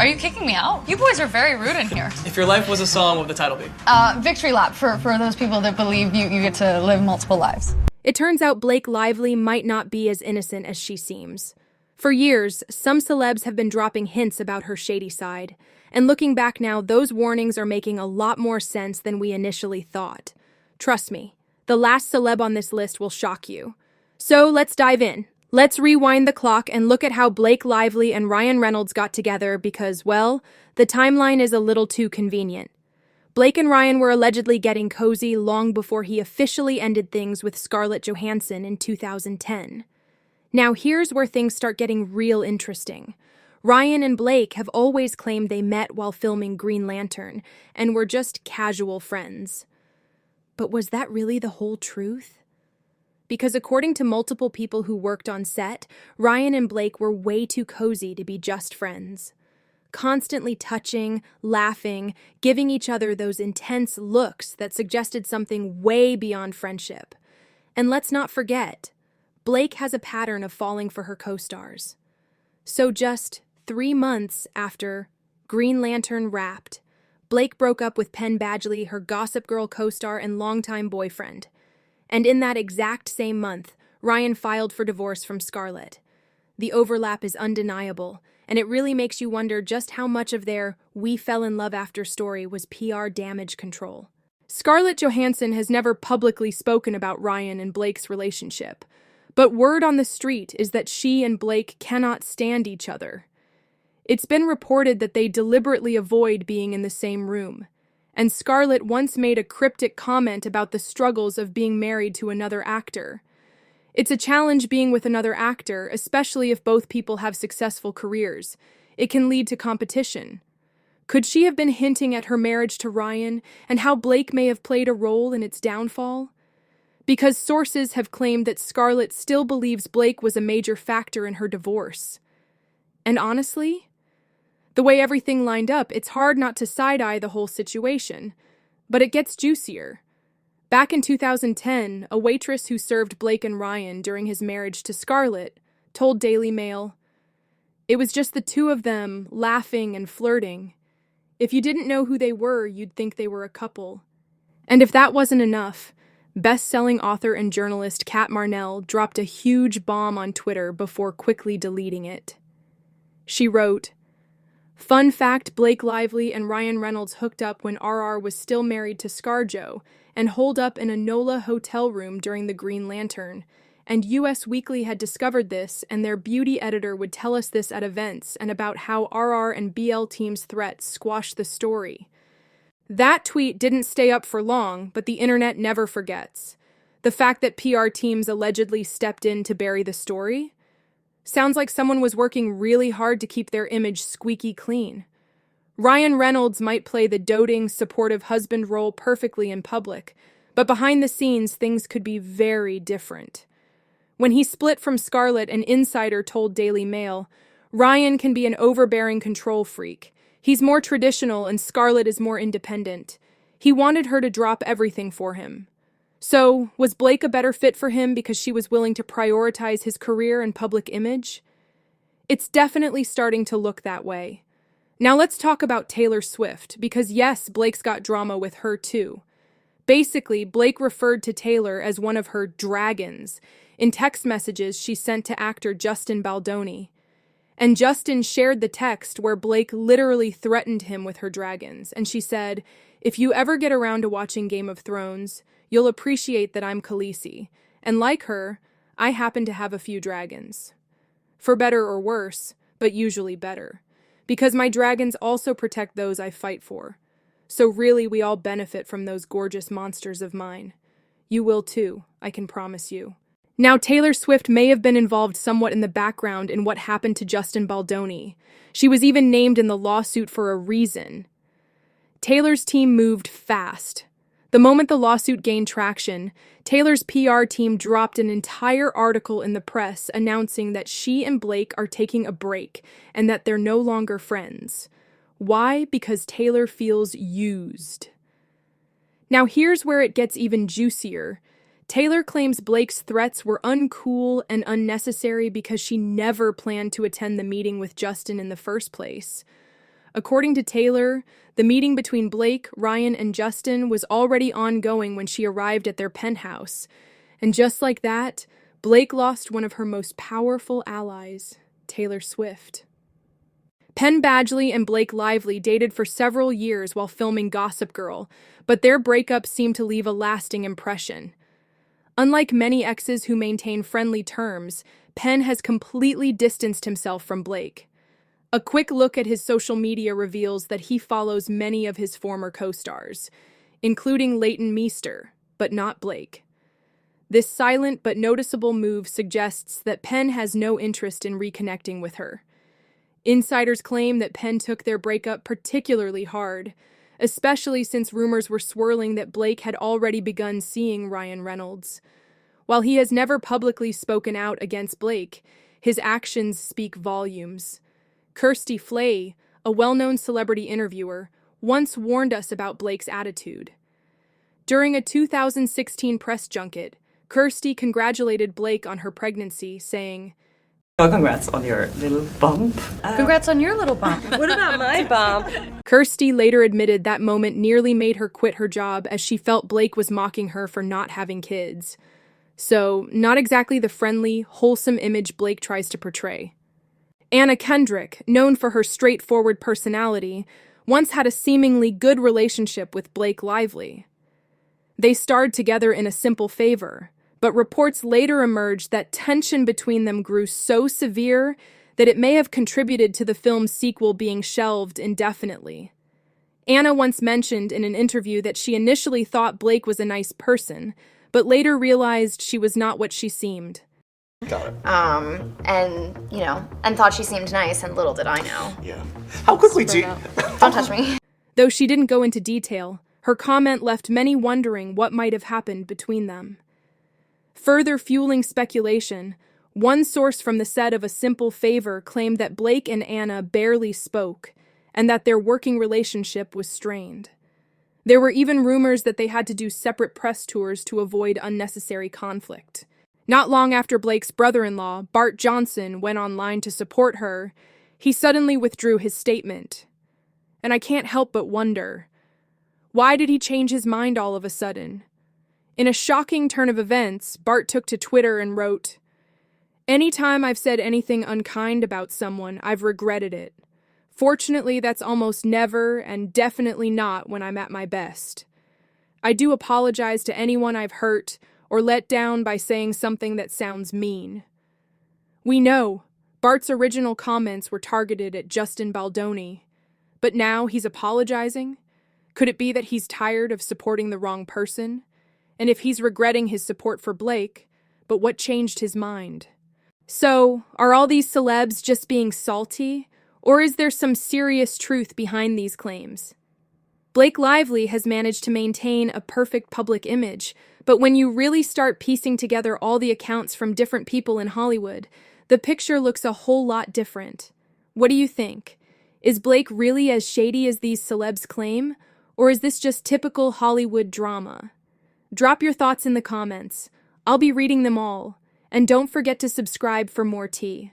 you kicking me out? You boys are very rude in here. If your life was a song, what would the title be? Victory lap for those people that believe you get to live multiple lives. It turns out Blake Lively might not be as innocent as she seems. For years, some celebs have been dropping hints about her shady side. And looking back now, those warnings are making a lot more sense than we initially thought. Trust me, the last celeb on this list will shock you. So let's dive in. Let's rewind the clock and look at how Blake Lively and Ryan Reynolds got together because, well, the timeline is a little too convenient. Blake and Ryan were allegedly getting cozy long before he officially ended things with Scarlett Johansson in 2010. Now here's where things start getting real interesting. Ryan and Blake have always claimed they met while filming Green Lantern and were just casual friends. But was that really the whole truth? Because according to multiple people who worked on set, Ryan and Blake were way too cozy to be just friends. Constantly touching, laughing, giving each other those intense looks that suggested something way beyond friendship. And let's not forget, Blake has a pattern of falling for her co-stars. So just 3 months after Green Lantern wrapped, Blake broke up with Penn Badgley, her Gossip Girl co-star and longtime boyfriend. And in that exact same month, Ryan filed for divorce from Scarlett. The overlap is undeniable, and it really makes you wonder just how much of their "we fell in love after" story was PR damage control. Scarlett Johansson has never publicly spoken about Ryan and Blake's relationship, but word on the street is that she and Blake cannot stand each other. It's been reported that they deliberately avoid being in the same room, and Scarlett once made a cryptic comment about the struggles of being married to another actor. It's a challenge being with another actor, especially if both people have successful careers. It can lead to competition. Could she have been hinting at her marriage to Ryan and how Blake may have played a role in its downfall? Because sources have claimed that Scarlett still believes Blake was a major factor in her divorce. And honestly, the way everything lined up, it's hard not to side-eye the whole situation. But it gets juicier. Back in 2010, a waitress who served Blake and Ryan during his marriage to Scarlett told Daily Mail, "It was just the two of them, laughing and flirting. If you didn't know who they were, you'd think they were a couple." And if that wasn't enough, best-selling author and journalist Kat Marnell dropped a huge bomb on Twitter before quickly deleting it. She wrote, "Fun fact, Blake Lively and Ryan Reynolds hooked up when RR was still married to ScarJo and holed up in a NOLA hotel room during the Green Lantern. And US Weekly had discovered this, and their beauty editor would tell us this at events and about how RR and BL Team's threats squashed the story." That tweet didn't stay up for long, but the internet never forgets. The fact that PR teams allegedly stepped in to bury the story sounds like someone was working really hard to keep their image squeaky clean. Ryan Reynolds might play the doting, supportive husband role perfectly in public, but behind the scenes, things could be very different. When he split from Scarlett, an insider told Daily Mail, "Ryan can be an overbearing control freak. He's more traditional and Scarlett is more independent. He wanted her to drop everything for him." So, was Blake a better fit for him because she was willing to prioritize his career and public image? It's definitely starting to look that way. Now let's talk about Taylor Swift, because yes, Blake's got drama with her too. Basically, Blake referred to Taylor as one of her dragons in text messages she sent to actor Justin Baldoni. And Justin shared the text where Blake literally threatened him with her dragons, and she said, "If you ever get around to watching Game of Thrones, you'll appreciate that I'm Khaleesi, and like her, I happen to have a few dragons. For better or worse, but usually better. Because my dragons also protect those I fight for. So really we all benefit from those gorgeous monsters of mine. You will too, I can promise you." Now, Taylor Swift may have been involved somewhat in the background in what happened to Justin Baldoni. She was even named in the lawsuit for a reason. Taylor's team moved fast. The moment the lawsuit gained traction, Taylor's PR team dropped an entire article in the press announcing that she and Blake are taking a break and that they're no longer friends. Why? Because Taylor feels used. Now here's where it gets even juicier. Taylor claims Blake's threats were uncool and unnecessary because she never planned to attend the meeting with Justin in the first place. According to Taylor, the meeting between Blake, Ryan, and Justin was already ongoing when she arrived at their penthouse. And just like that, Blake lost one of her most powerful allies, Taylor Swift. Penn Badgley and Blake Lively dated for several years while filming Gossip Girl, but their breakup seemed to leave a lasting impression. Unlike many exes who maintain friendly terms, Penn has completely distanced himself from Blake. A quick look at his social media reveals that he follows many of his former co-stars, including Leighton Meester, but not Blake. This silent but noticeable move suggests that Penn has no interest in reconnecting with her. Insiders claim that Penn took their breakup particularly hard, especially since rumors were swirling that Blake had already begun seeing Ryan Reynolds. While he has never publicly spoken out against Blake, his actions speak volumes. Kirsty Flay, a well-known celebrity interviewer, once warned us about Blake's attitude. During a 2016 press junket, Kirsty congratulated Blake on her pregnancy, saying, "Oh, congrats on your little bump." Congrats on your little bump. What about my bump? Kirsty later admitted that moment nearly made her quit her job as she felt Blake was mocking her for not having kids. So, not exactly the friendly, wholesome image Blake tries to portray. Anna Kendrick, known for her straightforward personality, once had a seemingly good relationship with Blake Lively. They starred together in A Simple Favor, but reports later emerged that tension between them grew so severe that it may have contributed to the film's sequel being shelved indefinitely. Anna once mentioned in an interview that she initially thought Blake was a nice person, but later realized she was not what she seemed. Got it. And thought she seemed nice, and little did I know. Yeah. How quickly do you... Don't touch me. Though she didn't go into detail, her comment left many wondering what might have happened between them. Further fueling speculation, one source from the set of A Simple Favor claimed that Blake and Anna barely spoke, and that their working relationship was strained. There were even rumors that they had to do separate press tours to avoid unnecessary conflict. Not long after Blake's brother-in-law, Bart Johnson, went online to support her, he suddenly withdrew his statement. And I can't help but wonder, why did he change his mind all of a sudden? In a shocking turn of events, Bart took to Twitter and wrote, "Anytime I've said anything unkind about someone, I've regretted it. Fortunately, that's almost never and definitely not when I'm at my best. I do apologize to anyone I've hurt or let down by saying something that sounds mean." We know Bart's original comments were targeted at Justin Baldoni, but now he's apologizing? Could it be that he's tired of supporting the wrong person? And if he's regretting his support for Blake, but what changed his mind? So, are all these celebs just being salty, or is there some serious truth behind these claims? Blake Lively has managed to maintain a perfect public image, but when you really start piecing together all the accounts from different people in Hollywood, the picture looks a whole lot different. What do you think? Is Blake really as shady as these celebs claim, or is this just typical Hollywood drama? Drop your thoughts in the comments. I'll be reading them all. And don't forget to subscribe for more tea.